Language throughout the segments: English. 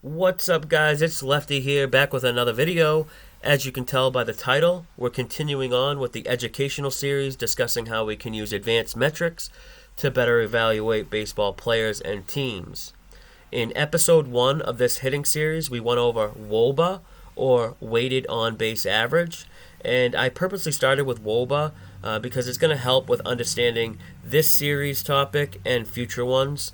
What's up, guys? It's Lefty here, back with another video. As you can tell by the title, we're continuing on with the educational series discussing how we can use advanced metrics to better evaluate baseball players and teams. In episode 1 of this hitting series, we went over wOBA, or weighted on base average, and I purposely started with wOBA because it's going to help with understanding this series topic and future ones,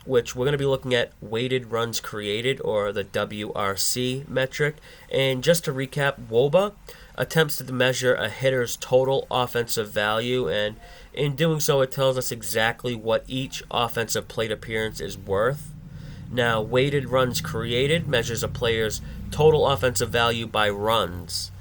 which we're going to be looking at weighted runs created, or the wRC metric. And just to recap, wOBA attempts to measure a hitter's total offensive value, and in doing so, it tells us exactly what each offensive plate appearance is worth. Now, weighted runs created measures a player's total offensive value by runs.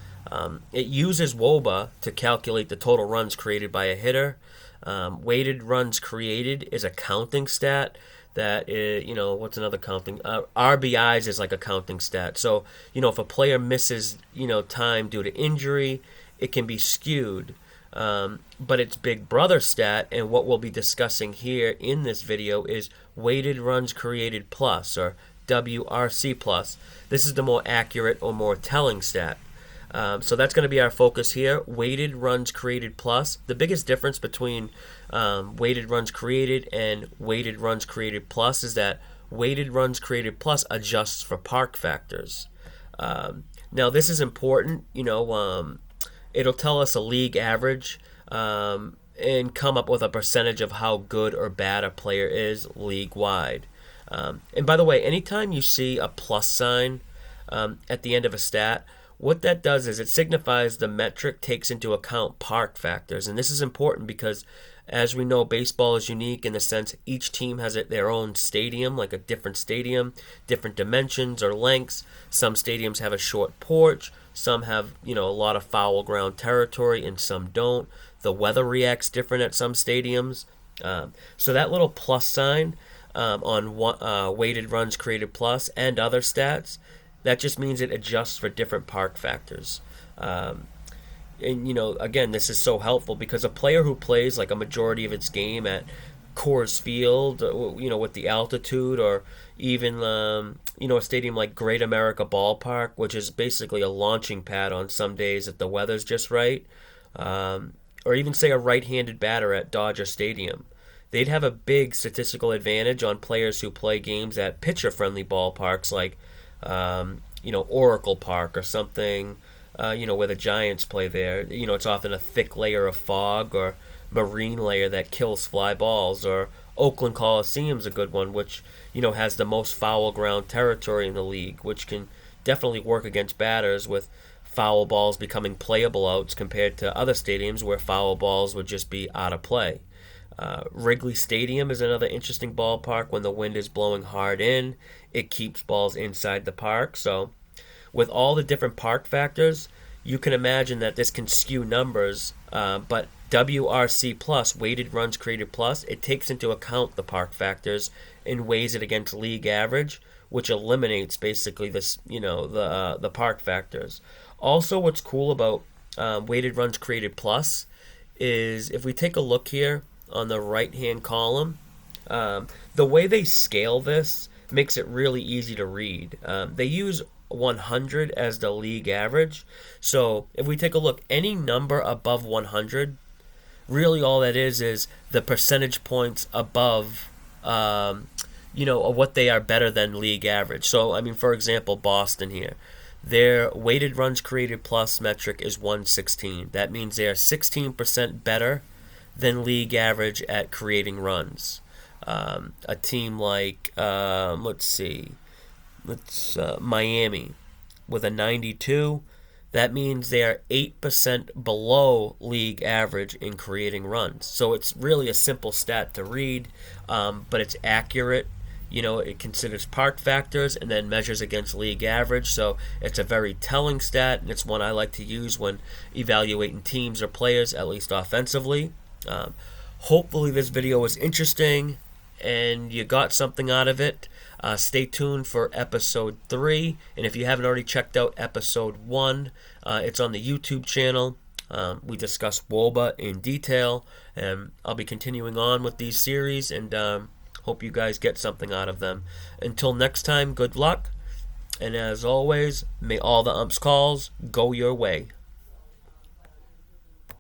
It uses wOBA to calculate the total runs created by a hitter. Weighted runs created is a counting stat that is, what's another counting? RBIs is like a counting stat. So, if a player misses, time due to injury, it can be skewed. But its big brother stat, and what we'll be discussing here in this video, is weighted runs created plus, or wRC plus. This is the more accurate or more telling stat. So that's going to be our focus here, weighted runs created plus. The biggest difference between weighted runs created and weighted runs created plus is that weighted runs created plus adjusts for park factors. Now this is important, it'll tell us a league average and come up with a percentage of how good or bad a player is league-wide. And by the way, anytime you see a plus sign at the end of a stat, what that does is it signifies the metric takes into account park factors. And this is important because, as we know, baseball is unique in the sense each team has their own stadium, like a different stadium, different dimensions or lengths. Some stadiums have a short porch, some have, a lot of foul ground territory, and some don't. The weather reacts different at some stadiums. So that little plus sign on weighted runs created plus and other stats, that just means it adjusts for different park factors. And, again, this is so helpful because a player who plays like a majority of its game at Coors Field, with the altitude, or even, a stadium like Great America Ballpark, which is basically a launching pad on some days if the weather's just right, or even, say, a right-handed batter at Dodger Stadium. They'd have a big statistical advantage on players who play games at pitcher-friendly ballparks like Oracle Park or something, where the Giants play there. It's often a thick layer of fog or marine layer that kills fly balls. Or Oakland Coliseum's a good one, which, has the most foul ground territory in the league, which can definitely work against batters with foul balls becoming playable outs compared to other stadiums where foul balls would just be out of play. Wrigley Stadium is another interesting ballpark. When the wind is blowing hard in, it keeps balls inside the park. So with all the different park factors, you can imagine that this can skew numbers, but wRC plus, weighted runs created plus, it takes into account the park factors and weighs it against league average, which eliminates basically this, the park factors. Also, what's cool about weighted runs created plus is if we take a look here on the right-hand column, the way they scale this makes it really easy to read. They use 100 as the league average. So if we take a look, any number above 100, really all that is the percentage points above, what they are better than league average. So, for example, Boston here. Their weighted runs created plus metric is 116. That means they are 16% better than league average at creating runs. A team like, Miami with a 92, that means they are 8% below league average in creating runs. So it's really a simple stat to read, but it's accurate. It considers park factors and then measures against league average. So it's a very telling stat, and it's one I like to use when evaluating teams or players, at least offensively. Hopefully this video was interesting and you got something out of it. Stay tuned for episode 3, and if you haven't already checked out episode 1, it's on the YouTube channel. We discussed wOBA in detail, and I'll be continuing on with these series, and Hope you guys get something out of them. Until next time, good luck. And as always, may all the umps calls go your way.